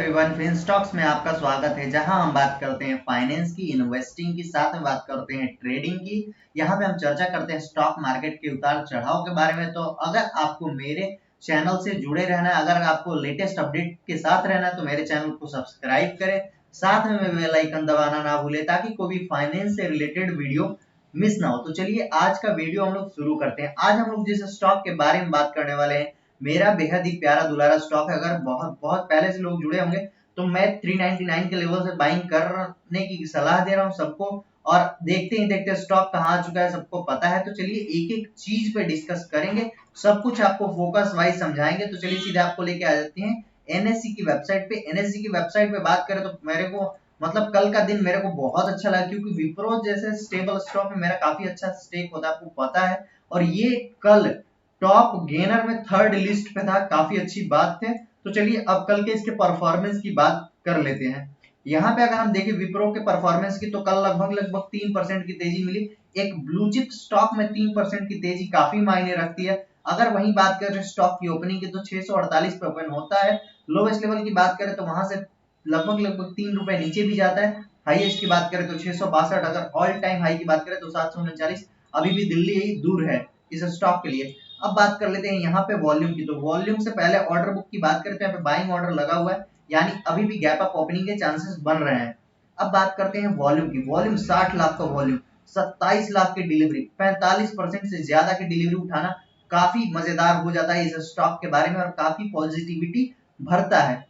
Everyone, fin stocks में आपका स्वागत है जहां हम बात करते हैं फाइनेंस की, इन्वेस्टिंग की, साथ में बात करते हैं ट्रेडिंग की। यहां पे हम चर्चा करते हैं स्टॉक मार्केट के उतार चढ़ाव के बारे में। तो अगर आपको मेरे चैनल से जुड़े रहना है, अगर आपको लेटेस्ट अपडेट के साथ रहना है तो मेरे चैनल को सब्सक्राइब करें, साथ में बेल आइकन दबाना ना भूले ताकि कोई भी फाइनेंस से रिलेटेड वीडियो मिस ना हो। तो चलिए आज का वीडियो हम लोग शुरू करते हैं। आज हम लोग जिस स्टॉक के बारे में बात करने वाले हैं, मेरा बेहद ही प्यारा दुलारा स्टॉक है। अगर बहुत बहुत पहले से लोग जुड़े होंगे तो मैं 399 के लेवल से बाइंग करने की सलाह दे रहा हूं सबको, और देखते ही देखते स्टॉक कहां आ चुका है सबको पता है। तो चलिए एक एक चीज पे डिस्कस करेंगे, सब कुछ आपको फोकस वाइज समझाएंगे। तो चलिए सीधे आपको लेके आ जाते हैं एनएससी की वेबसाइट पे। एनएससी की वेबसाइट पे बात करें तो मेरे को कल का दिन मेरे को बहुत अच्छा लगा, क्योंकि विप्रो जैसे स्टेबल स्टॉक में मेरा काफी अच्छा स्टेक होता है, आपको पता है। और ये कल टॉप गेनर में थर्ड लिस्ट पे था, काफी अच्छी बात है। तो चलिए अब कल के इसके परफॉर्मेंस की बात कर लेते हैं। यहाँ पे अगर हम देखें विप्रो के परफॉर्मेंस की, तो कल लगभग 3% की तेजी मिली। एक ब्लू चिप स्टॉक में 3% की तेजी काफी मायने रखती है। अगर वहीं बात करें स्टॉक की ओपनिंग की, तो 648 पे ओपन होता है। लोवेस्ट लेवल की बात करें तो वहां से लगभग 3 रुपए नीचे भी जाता है। हाईएस्ट की बात करें तो 662, अगर ऑल टाइम हाई की बात करें तो 739। अभी भी दिल्ली यही दूर है इस स्टॉक के लिए। अब बात कर लेते हैं यहाँ पे वॉल्यूम की। तो वॉल्यूम से पहले ऑर्डर बुक की बात करें तो यहाँ पे बाइंग ऑर्डर लगा हुआ है, यानी अभी भी गैप अप ओपनिंग के चांसेस बन रहे हैं। अब बात करते हैं वॉल्यूम की। वॉल्यूम 60 लाख का वॉल्यूम, 27 लाख की डिलीवरी, 45% से ज्यादा की डिलीवरी उठाना काफी मजेदार हो जाता है इस स्टॉक के बारे में, और काफी पॉजिटिविटी भरता है।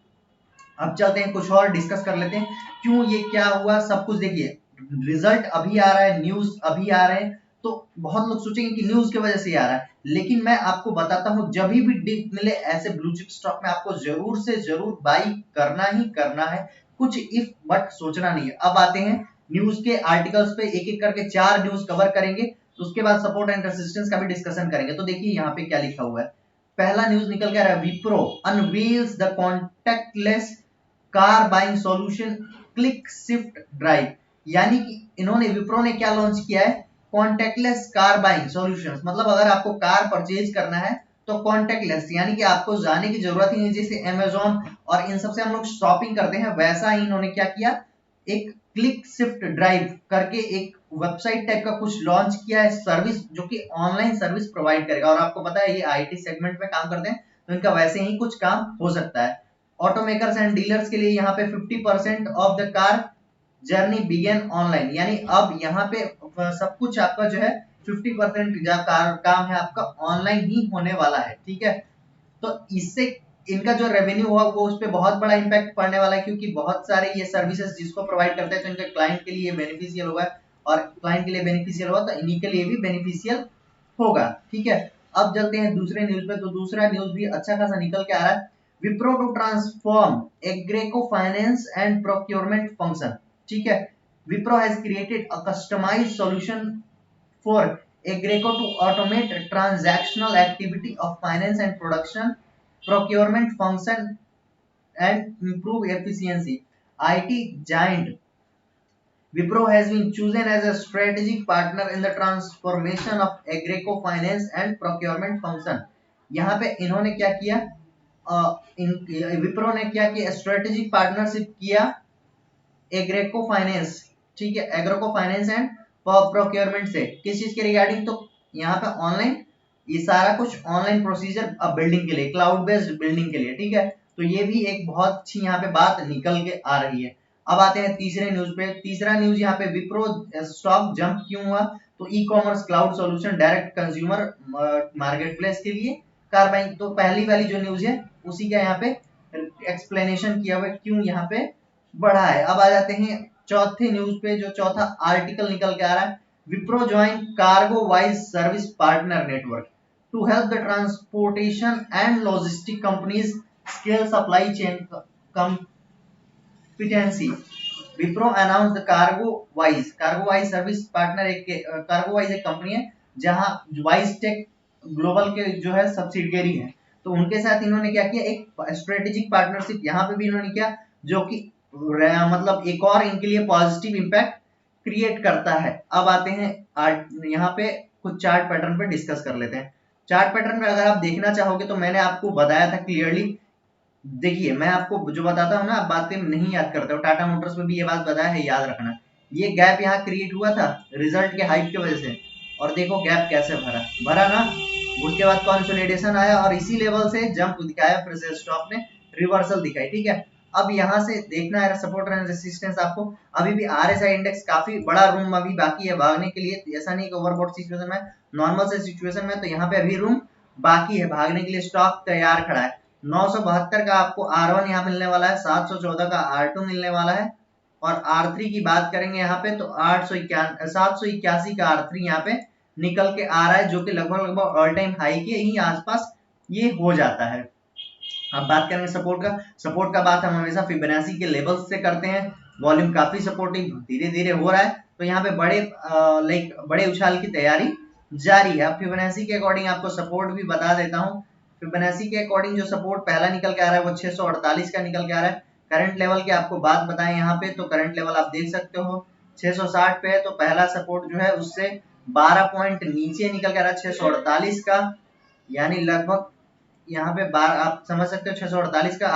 अब चलते हैं कुछ और डिस्कस कर लेते हैं, क्यों ये क्या हुआ सब कुछ। देखिए रिजल्ट अभी आ रहा है, न्यूज अभी आ रहे हैं, तो बहुत लोग सोचेंगे कि न्यूज की वजह से ही आ रहा है, लेकिन मैं आपको बताता हूं जब भी डिप मिले ऐसे ब्लू चिप स्टॉक में आपको जरूर से जरूर बाई करना ही करना है। कुछ इफ बट सोचना नहीं है। अब आते हैं न्यूज के आर्टिकल्स पे, एक एक करके 4 न्यूज कवर करेंगे, तो उसके बाद सपोर्ट एंड रेजिस्टेंस का भी डिस्कशन करेंगे। तो देखिए यहाँ पे क्या लिखा हुआ है। पहला न्यूज निकल के आ रहा है, Wipro unveils the contactless car buying solution click shift drive. यानी कि इन्होंने विप्रो ने क्या लॉन्च किया है, कॉन्टैक्टलेस कार बाइंग सॉल्यूशंस। मतलब अगर आपको कार परचेज करना है तो कॉन्टैक्टलेस, यानी कि आपको जाने की जरूरत ही नहीं। जैसे अमेजोन और इन सबसे हम लोग शॉपिंग करते हैं, वैसा ही इन्होंने क्या किया, एक क्लिक शिफ्ट ड्राइव करके एक वेबसाइट टाइप का कुछ लॉन्च किया है, सर्विस जो कि ऑनलाइन सर्विस प्रोवाइड करेगा। और आपको पता है ये आईटी सेगमेंट में काम करते हैं, तो इनका वैसे ही कुछ काम हो सकता है। ऑटोमेकर्स एंड डीलर्स के लिए यहाँ पे 50% off the car journey begin online, यानी अब यहाँ पे सब कुछ आपका जो है 50% काम है आपका ऑनलाइन ही होने वाला है। ठीक है, तो इससे इनका जो रेवेन्यू हुआ वो उस पर बहुत बड़ा इंपैक्ट पड़ने वाला है, क्योंकि बहुत सारे ये सर्विसेज जिसको प्रोवाइड करते हैं तो इनके क्लाइंट के लिए बेनिफिशियल होगा, और क्लाइंट के लिए बेनिफिशियल होगा तो इन्हीं के लिए भी बेनिफिशियल होगा। ठीक है, अब चलते हैं दूसरे न्यूज पे। तो दूसरा न्यूज भी अच्छा खासा निकल के आ रहा है, Wipro to transform Aggreko finance and procurement function. ठीक है, Wipro has created a customised solution for Aggreko to automate transactional activity of finance and production procurement function and improve efficiency. IT giant Wipro has been chosen as a strategic partner in the transformation of Agreco finance and procurement function. यहाँ पे इन्होंने क्या किया, विप्रो ने क्या किया, strategic partnership किया एग्रेको finance. ठीक है, एग्रेको फाइनेंस एंड प्रोक्योरमेंट से किस चीज के रिगार्डिंग, तो यहाँ पे ऑनलाइन ये सारा कुछ ऑनलाइन प्रोसीजर अब बिल्डिंग के लिए, क्लाउड बेस्ड बिल्डिंग के लिए। ठीक है, तो ये भी एक बहुत अच्छी यहाँ पे बात निकल के आ रही है। अब आते हैं तीसरे न्यूज पे। तीसरा न्यूज यहाँ पे, विप्रो स्टॉक जंप क्यों हुआ, तो e commerce cloud solution direct consumer market place के लिए कार बाइंग। तो पहली वाली जो न्यूज है उसी का यहाँ पे एक्सप्लेनेशन किया हुआ क्यों यहाँ पे बढ़ा है। अब आ जाते हैं चौथे न्यूज पे, जो चौथा आर्टिकल निकल के आ रहा है, Wipro join CargoWise service partner network to help the transportation and logistic companies scale supply chain competency. Wipro announce the CargoWise service partner. CargoWise एक कंपनी है जहां वाइज टेक ग्लोबल के जो है सब्सिडियरी है, तो उनके साथ इन्होंने क्या किया, एक स्ट्रेटेजिक पार्टनरशिप यहाँ पे भी इन्होंने किया, जो कि मतलब एक और इनके लिए पॉजिटिव इंपैक्ट क्रिएट करता है। अब आते हैं यहाँ पे कुछ चार्ट पैटर्न पे डिस्कस कर लेते हैं। चार्ट पैटर्न में अगर आप देखना चाहोगे तो मैंने आपको बताया था क्लियरली, देखिए मैं आपको जो बताता हूँ ना, आप बातें नहीं याद करते हो, टाटा मोटर्स में भी ये बात बताया है, याद रखना। ये गैप यहाँ क्रिएट हुआ था रिजल्ट के हाइप की वजह से, और देखो गैप कैसे भरा भरा ना, उसके बाद कंसोलिडेशन आया और इसी लेवल से जंप दिखाया, फिर से स्टॉक ने रिवर्सल दिखाई, ठीक है। अब यहाँ से देखना है सपोर्ट एंड रेसिस्टेंस आपको। अभी भी आरएसआई इंडेक्स काफी बड़ा रूम अभी बाकी है भागने के लिए, ऐसा नहीं कि ओवरबॉट सिचुएशन में, नॉर्मल से सिचुएशन में तो यहाँ पे अभी रूम बाकी है भागने के लिए, स्टॉक तैयार खड़ा है। 972 का आपको R1 यहाँ मिलने वाला है, 714 का R2 मिलने वाला है, और R3 की बात करेंगे यहाँ पे तो 781 का R3 यहाँ पे निकल के आ रहा है, जो कि लगभग ऑल टाइम हाई के ही आसपास ये हो जाता है। अब बात करेंगे सपोर्ट का। सपोर्ट का बात हम हमेशा फिबोनाची के लेवल्स से करते हैं। वॉल्यूम काफी सपोर्टिव धीरे धीरे हो रहा है, तो यहाँ पे बड़े उछाल की तैयारी जारी है। अब फिबोनाची के अकॉर्डिंग आपको सपोर्ट भी बता देता हूँ। फिबोनाची के अकॉर्डिंग जो सपोर्ट पहला निकल के आ रहा है वो 648 का निकल के आ रहा है। करंट लेवल की आपको बात बताएं यहाँ पे, तो करंट लेवल आप देख सकते हो 660 पे है, तो पहला सपोर्ट जो है उससे 12 पॉइंट नीचे निकल के आ रहा है 648 का, यानी लगभग यहाँ पे बार आप समझ सकते हो 648 का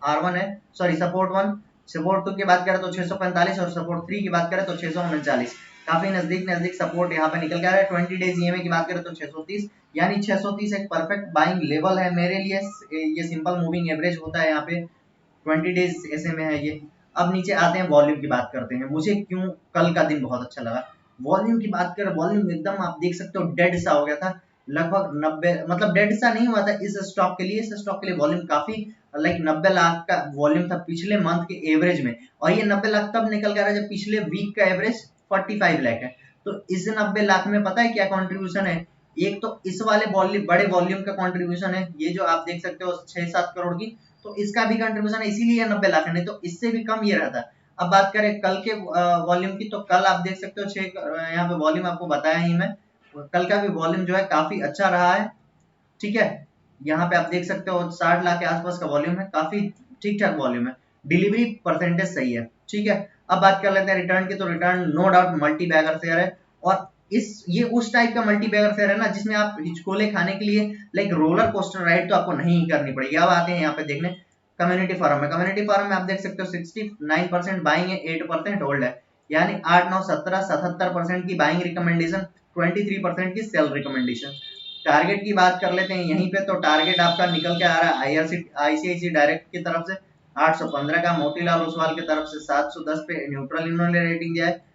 R1 है, सॉरी सपोर्ट 1। सपोर्ट 2 की बात करें तो 645, और सपोर्ट 3 की बात करें तो 639, काफी नजदीक नजदीक सपोर्ट यहाँ पे निकल के आ रहा है। 20 डेज ईएमए की बात करें तो 630, यानी 630 एक परफेक्ट बाइंग लेवल है मेरे लिए। ये सिंपल मूविंग एवरेज होता है यहाँ पे, 20 डेज ऐसे में है ये। अब नीचे आते हैं, वॉल्यूम की बात करते हैं। मुझे क्यों कल का दिन बहुत अच्छा लगा, वॉल्यूम की बात करें, वॉल्यूम एकदम आप देख सकते हो डेड सा हो गया था, लगभग 90, मतलब डेड सा नहीं हुआ था इस स्टॉक के लिए। इस स्टॉक के लिए वॉल्यूम काफी 90 लाख का वॉल्यूम था पिछले मंथ के एवरेज में, और ये 90 लाख तब निकल कर रहा है जब पिछले वीक का एवरेज 45 लाख है। तो इस 90 लाख में पता है क्या कंट्रीब्यूशन है, एक तो इस वाले बड़े वॉल्यूम का कंट्रीब्यूशन है, ये जो आप देख सकते हो 6-7 करोड़ की, तो इसका भी कंट्रीब्यूशन है, इसीलिए 90 लाख है, नहीं तो इससे भी कम ये रहता। अब बात करें कल के वॉल्यूम की, तो कल आप देख सकते हो 6 यहाँ पे वॉल्यूम आपको बताया ही मैं, कल का भी वॉल्यूम जो है काफी अच्छा रहा है, ठीक है। यहाँ पे आप देख सकते हो 60 लाख के आसपास का वॉल्यूम है, काफी ठीक ठाक वॉल्यूम है, डिलीवरी परसेंटेज सही है, ठीक है। अब बात कर लेते हैं रिटर्न की, तो return no doubt multi bagger share है, और ये उस टाइप का मल्टी बैगर शेयर है ना जिसमें आप हिचकोले खाने के लिए रोलर कोस्टर राइड तो आपको नहीं करनी पड़ेगी। अब आते हैं यहाँ पे देखने कम्युनिटी फॉरम में। कम्युनिटी फॉरम में आप देख सकते हो 69% बाइंग है, 8% होल्ड है, यानी 8 9 17 77% की बाइंग रिकमेंडेशन, 23% की सेल रिकमेंडेशन। टारगेट की बात कर लेते हैं यहीं पे, तो टारगेट आपका निकल के आ रहा है आईसीआईसी डायरेक्ट की तरफ से 815 का, मोतीलाल ओसवाल की तरफ से 710 पे न्यूट्रल इन्होंने रेटिंग दिया है।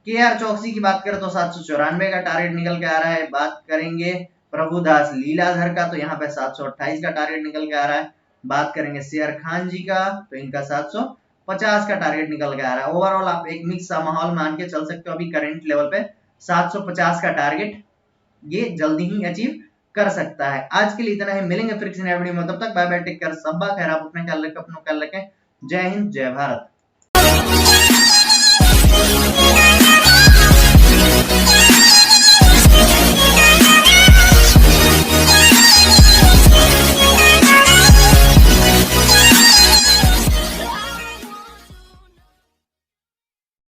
केआर चौकसी की बात करें तो 794 का टारगेट निकल के आ रहा है। बात करेंगे प्रभुदास लीलाधर का, तो यहाँ पे 728 का टारगेट निकल के आ रहा है। बात करेंगे शेर खान जी का, तो इनका 750 का टारगेट निकल के आ रहा है। ओवरऑल आप एक मिक्स सा माहौल मान के चल सकते हो, अभी करंट लेवल पे 750 का टारगेट ये जल्दी ही अचीव कर सकता है। आज के लिए इतना ही, मिलेंगे फिर किसी नए वीडियो में, तब तक बाय बाय, टेक केयर, सब खैर, आप अपने ख्याल रखें, अपना ख्याल रखें। जय हिंद, जय भारत।